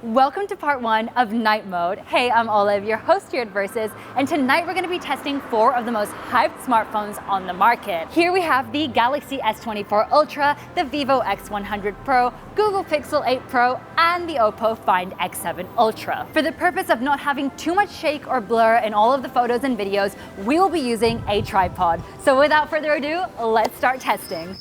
Welcome to part one of night mode. Hey, I'm Olive, your host here at Versus, and tonight we're going to be testing 4 of the most hyped smartphones on the market. Here we have the Galaxy S24 Ultra, the Vivo X100 Pro, Google Pixel 8 Pro, and the Oppo Find X7 Ultra. For the purpose of not having too much shake or blur in all of the photos and videos, we will be using a tripod. So without further ado, let's start testing.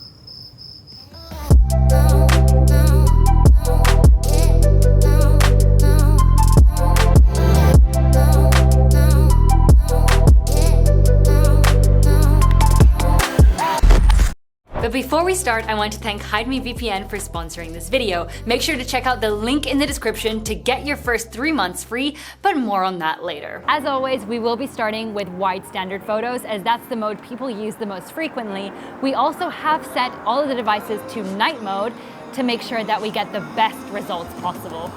But before we start, I want to thank HideMeVPN for sponsoring this video. Make sure to check out the link in the description to get your first 3 months free, but more on that later. As always, we will be starting with wide standard photos, as that's the mode people use the most frequently. We also have set all of the devices to night mode to make sure that we get the best results possible.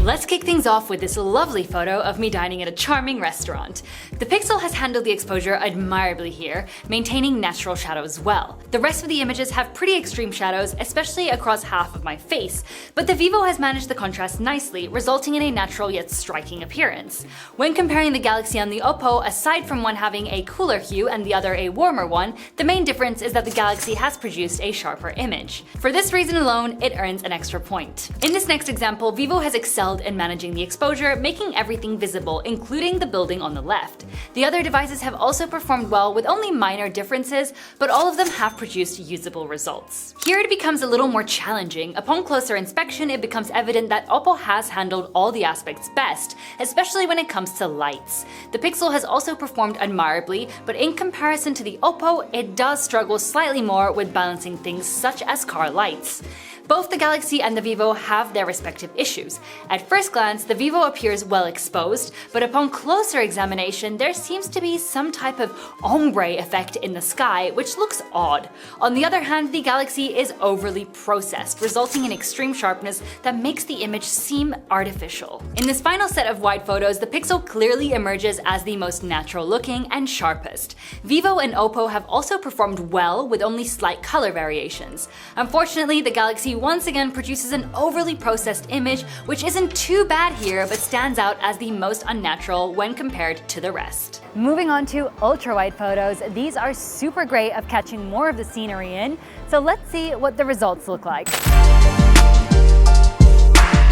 Let's kick things off with this lovely photo of me dining at a charming restaurant. The Pixel has handled the exposure admirably here, maintaining natural shadows well. The rest of the images have pretty extreme shadows, especially across half of my face, but the Vivo has managed the contrast nicely, resulting in a natural yet striking appearance. When comparing the Galaxy and the Oppo, aside from one having a cooler hue and the other a warmer one, the main difference is that the Galaxy has produced a sharper image. For this reason alone, it earns an extra point. In this next example, Vivo has excelled in managing the exposure, making everything visible, including the building on the left. The other devices have also performed well with only minor differences, but all of them have produced usable results. Here it becomes a little more challenging. Upon closer inspection, it becomes evident that Oppo has handled all the aspects best, especially when it comes to lights. The Pixel has also performed admirably, but in comparison to the Oppo, it does struggle slightly more with balancing things such as car lights. Both the Galaxy and the Vivo have their respective issues. At first glance, the Vivo appears well exposed, but upon closer examination, there seems to be some type of ombre effect in the sky, which looks odd. On the other hand, the Galaxy is overly processed, resulting in extreme sharpness that makes the image seem artificial. In this final set of wide photos, the Pixel clearly emerges as the most natural looking and sharpest. Vivo and Oppo have also performed well with only slight color variations. Unfortunately, the Galaxy once again produces an overly processed image, which isn't too bad here, but stands out as the most unnatural when compared to the rest. Moving on to ultra-wide photos, these are super great at catching more of the scenery in, so let's see what the results look like.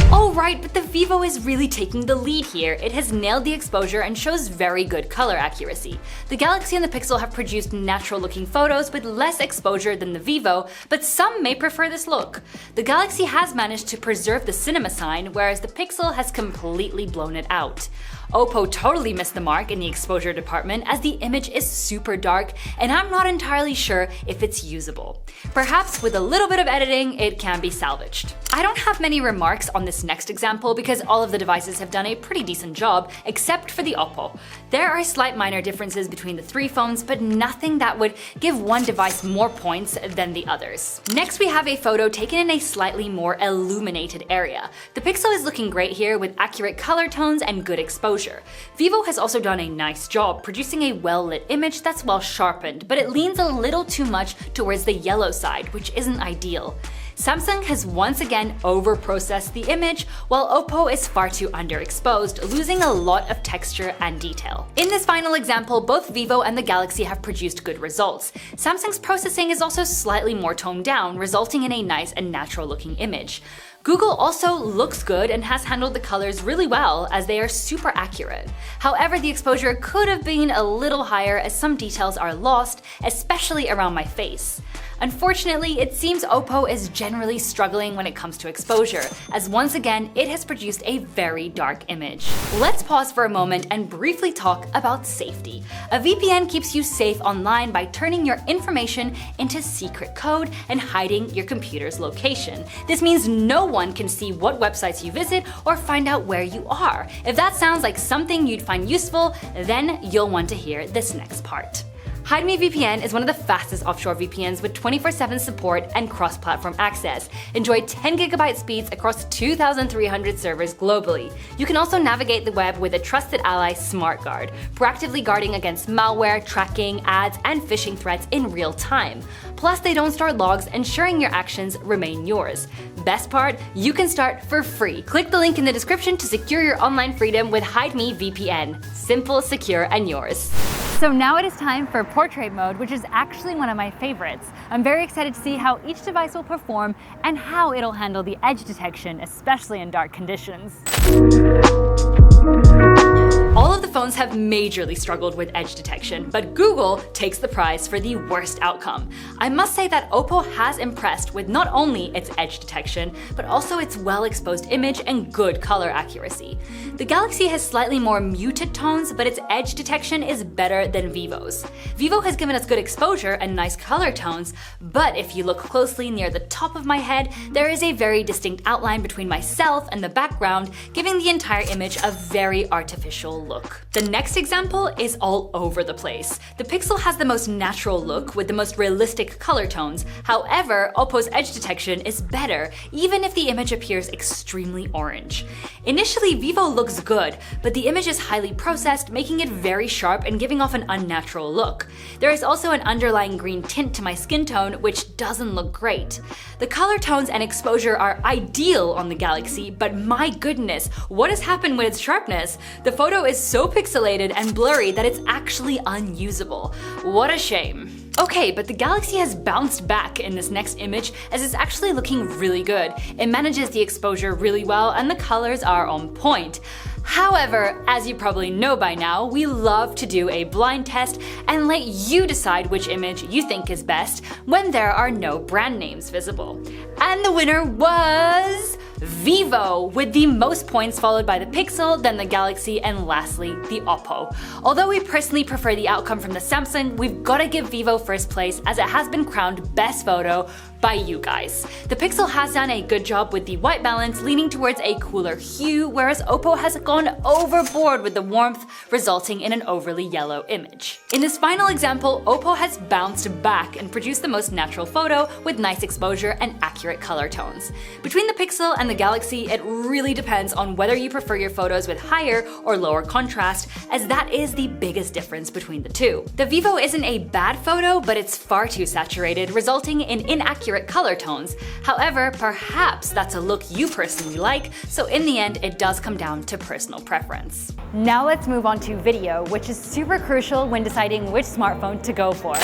Oh right, but the Vivo is really taking the lead here. It has nailed the exposure and shows very good color accuracy. The Galaxy and the Pixel have produced natural looking photos with less exposure than the Vivo, but some may prefer this look. The Galaxy has managed to preserve the cinema sign, whereas the Pixel has completely blown it out. Oppo totally missed the mark in the exposure department, as the image is super dark and I'm not entirely sure if it's usable. Perhaps with a little bit of editing, it can be salvaged. I don't have many remarks on this next example because all of the devices have done a pretty decent job, except for the Oppo. There are slight minor differences between the 3 phones, but nothing that would give one device more points than the others. Next, we have a photo taken in a slightly more illuminated area. The Pixel is looking great here with accurate color tones and good exposure. Vivo has also done a nice job producing a well-lit image that's well sharpened, but it leans a little too much towards the yellow side, which isn't ideal. Samsung has once again over-processed the image, while Oppo is far too underexposed, losing a lot of texture and detail. In this final example, both Vivo and the Galaxy have produced good results. Samsung's processing is also slightly more toned down, resulting in a nice and natural looking image. Google also looks good and has handled the colors really well, as they are super accurate. However, the exposure could have been a little higher, as some details are lost, especially around my face. Unfortunately, it seems Oppo is generally struggling when it comes to exposure, as once again, it has produced a very dark image. Let's pause for a moment and briefly talk about safety. A VPN keeps you safe online by turning your information into secret code and hiding your computer's location. This means no one can see what websites you visit or find out where you are. If that sounds like something you'd find useful, then you'll want to hear this next part. Hide Me VPN is one of the fastest offshore VPNs with 24/7 support and cross-platform access. Enjoy 10 GB speeds across 2,300 servers globally. You can also navigate the web with a trusted ally, SmartGuard, proactively guarding against malware, tracking, ads, and phishing threats in real time. Plus, they don't store logs, ensuring your actions remain yours. Best part, you can start for free. Click the link in the description to secure your online freedom with Hide Me VPN. Simple, secure, and yours. So now it is time for portrait mode, which is actually one of my favorites. I'm very excited to see how each device will perform and how it'll handle the edge detection, especially in dark conditions. All of the phones have majorly struggled with edge detection, but Google takes the prize for the worst outcome. I must say that Oppo has impressed with not only its edge detection, but also its well-exposed image and good color accuracy. The Galaxy has slightly more muted tones, but its edge detection is better than Vivo's. Vivo has given us good exposure and nice color tones, but if you look closely near the top of my head, there is a very distinct outline between myself and the background, giving the entire image a very artificial look. The next example is all over the place. The Pixel has the most natural look with the most realistic color tones. However, Oppo's edge detection is better, even if the image appears extremely orange. Initially, Vivo looks good, but the image is highly processed, making it very sharp and giving off an unnatural look. There is also an underlying green tint to my skin tone, which doesn't look great. The color tones and exposure are ideal on the Galaxy, but my goodness, what has happened with its sharpness? The photo is so pixelated and blurry that it's actually unusable. What a shame. Okay, but the Galaxy has bounced back in this next image as it's actually looking really good. It manages the exposure really well and the colors are on point. However, as you probably know by now, we love to do a blind test and let you decide which image you think is best when there are no brand names visible. And the winner was Vivo, with the most points, followed by the Pixel, then the Galaxy, and lastly, the Oppo. Although we personally prefer the outcome from the Samsung, we've gotta give Vivo first place as it has been crowned best photo by you guys. The Pixel has done a good job with the white balance, leaning towards a cooler hue, whereas Oppo has gone overboard with the warmth, resulting in an overly yellow image. In this final example, Oppo has bounced back and produced the most natural photo with nice exposure and accurate color tones. Between the Pixel and the Galaxy, it really depends on whether you prefer your photos with higher or lower contrast, as that is the biggest difference between the two. The Vivo isn't a bad photo, but it's far too saturated, resulting in inaccurate color tones. However, perhaps that's a look you personally like, so in the end, it does come down to personal preference. Now let's move on to video, which is super crucial when deciding which smartphone to go for.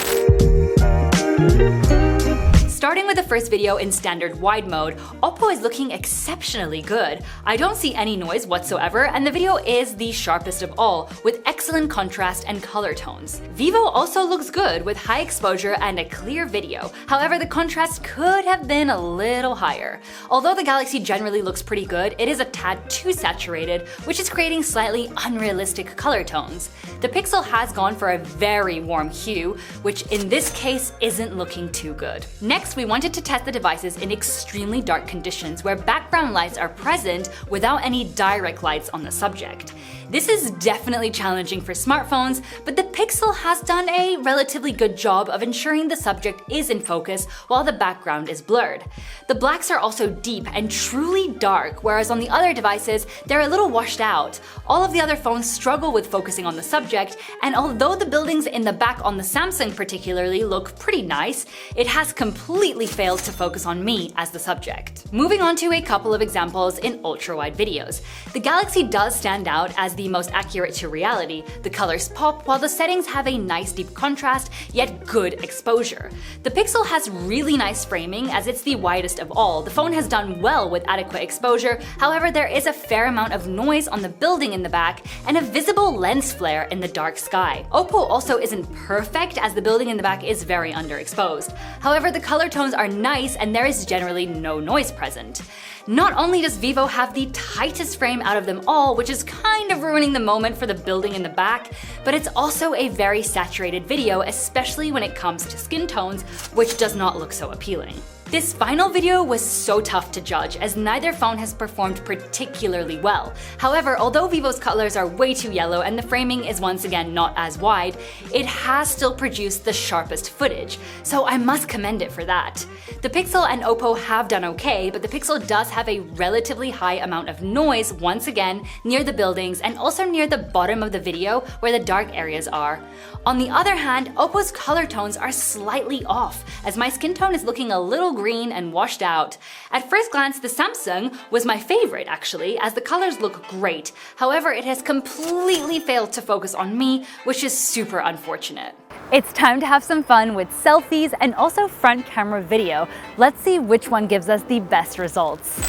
Starting with the first video in standard wide mode, Oppo is looking exceptionally good. I don't see any noise whatsoever, and the video is the sharpest of all, with excellent contrast and color tones. Vivo also looks good with high exposure and a clear video. However, the contrast could have been a little higher. Although the Galaxy generally looks pretty good, it is a tad too saturated, which is creating slightly unrealistic color tones. The Pixel has gone for a very warm hue, which in this case isn't looking too good. Next, we wanted to test the devices in extremely dark conditions where background lights are present without any direct lights on the subject. This is definitely challenging for smartphones, but the Pixel has done a relatively good job of ensuring the subject is in focus while the background is blurred. The blacks are also deep and truly dark, whereas on the other devices, they're a little washed out. All of the other phones struggle with focusing on the subject, and although the buildings in the back on the Samsung particularly look pretty nice, it has completely failed to focus on me as the subject. Moving on to a couple of examples in ultra-wide videos. The Galaxy does stand out as the most accurate to reality. The colors pop while the settings have a nice deep contrast, yet good exposure. The Pixel has really nice framing as it's the widest of all. The phone has done well with adequate exposure, however there is a fair amount of noise on the building in the back and a visible lens flare in the dark sky. Oppo also isn't perfect as the building in the back is very underexposed. However, the color tones are nice and there is generally no noise present. Not only does Vivo have the tightest frame out of them all, which is kind of ruining the moment for the building in the back, but it's also a very saturated video, especially when it comes to skin tones, which does not look so appealing. This final video was so tough to judge as neither phone has performed particularly well. However, although Vivo's colors are way too yellow and the framing is once again not as wide, it has still produced the sharpest footage, so I must commend it for that. The Pixel and Oppo have done okay, but the Pixel does have a relatively high amount of noise once again near the buildings and also near the bottom of the video where the dark areas are. On the other hand, Oppo's color tones are slightly off, as my skin tone is looking a little green and washed out. At first glance, the Samsung was my favorite actually, as the colors look great. However, it has completely failed to focus on me, which is super unfortunate. It's time to have some fun with selfies and also front camera video. Let's see which one gives us the best results.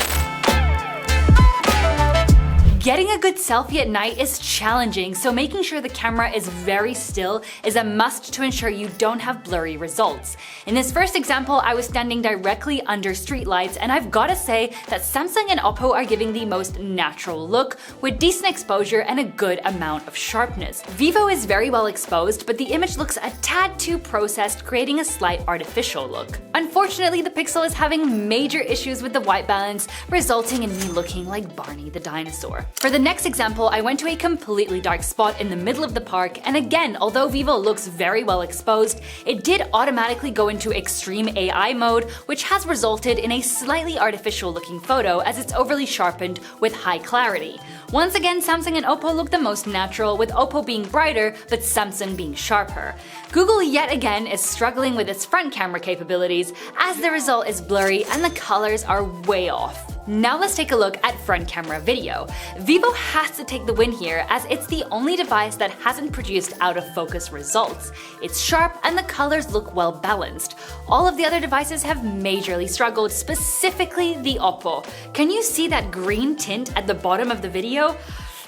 Getting a good selfie at night is challenging, so making sure the camera is very still is a must to ensure you don't have blurry results. In this first example, I was standing directly under streetlights, and I've gotta say that Samsung and Oppo are giving the most natural look with decent exposure and a good amount of sharpness. Vivo is very well exposed, but the image looks a tad too processed, creating a slight artificial look. Unfortunately, the Pixel is having major issues with the white balance, resulting in me looking like Barney the dinosaur. For the next example, I went to a completely dark spot in the middle of the park, and again, although Vivo looks very well exposed, it did automatically go into extreme AI mode, which has resulted in a slightly artificial looking photo as it's overly sharpened with high clarity. Once again, Samsung and Oppo look the most natural, with Oppo being brighter but Samsung being sharper. Google yet again is struggling with its front camera capabilities, as the result is blurry and the colors are way off. Now let's take a look at front camera video. Vivo has to take the win here, as it's the only device that hasn't produced out of focus results. It's sharp and the colors look well balanced. All of the other devices have majorly struggled, specifically the Oppo. Can you see that green tint at the bottom of the video?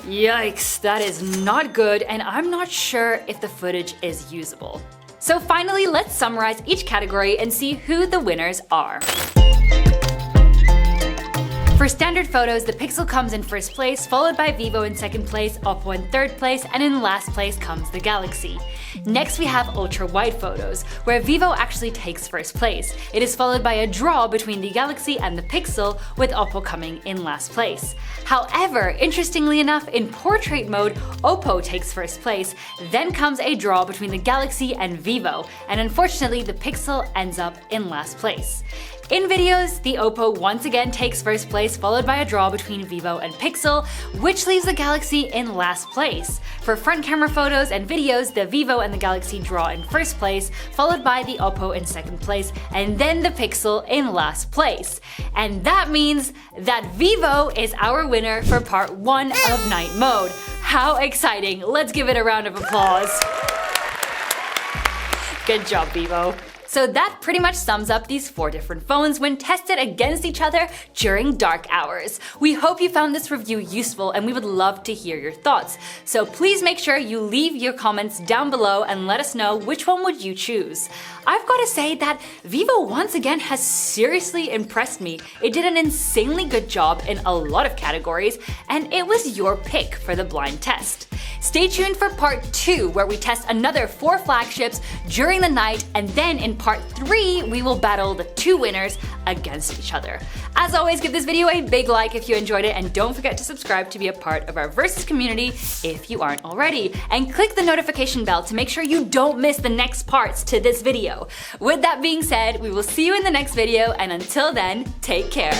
Yikes, that is not good, and I'm not sure if the footage is usable. So finally, let's summarize each category and see who the winners are. For standard photos, the Pixel comes in first place, followed by Vivo in second place, Oppo in third place, and in last place comes the Galaxy. Next we have ultra-wide photos, where Vivo actually takes first place. It is followed by a draw between the Galaxy and the Pixel, with Oppo coming in last place. However, interestingly enough, in portrait mode, Oppo takes first place, then comes a draw between the Galaxy and Vivo, and unfortunately the Pixel ends up in last place. In videos, the Oppo once again takes first place, followed by a draw between Vivo and Pixel, which leaves the Galaxy in last place. For front camera photos and videos, the Vivo and the Galaxy draw in first place, followed by the Oppo in second place, and then the Pixel in last place. And that means that Vivo is our winner for part 1 of night mode. How exciting! Let's give it a round of applause. Good job, Vivo. So that pretty much sums up these 4 different phones when tested against each other during dark hours. We hope you found this review useful, and we would love to hear your thoughts. So please make sure you leave your comments down below and let us know which one would you choose. I've got to say that Vivo once again has seriously impressed me. It did an insanely good job in a lot of categories, and it was your pick for the blind test. Stay tuned for part 2, where we test another 4 flagships during the night, and then in part 3, we will battle the 2 winners against each other. As always, give this video a big like if you enjoyed it, and don't forget to subscribe to be a part of our Versus community if you aren't already. And click the notification bell to make sure you don't miss the next parts to this video. With that being said, we will see you in the next video, and until then, take care.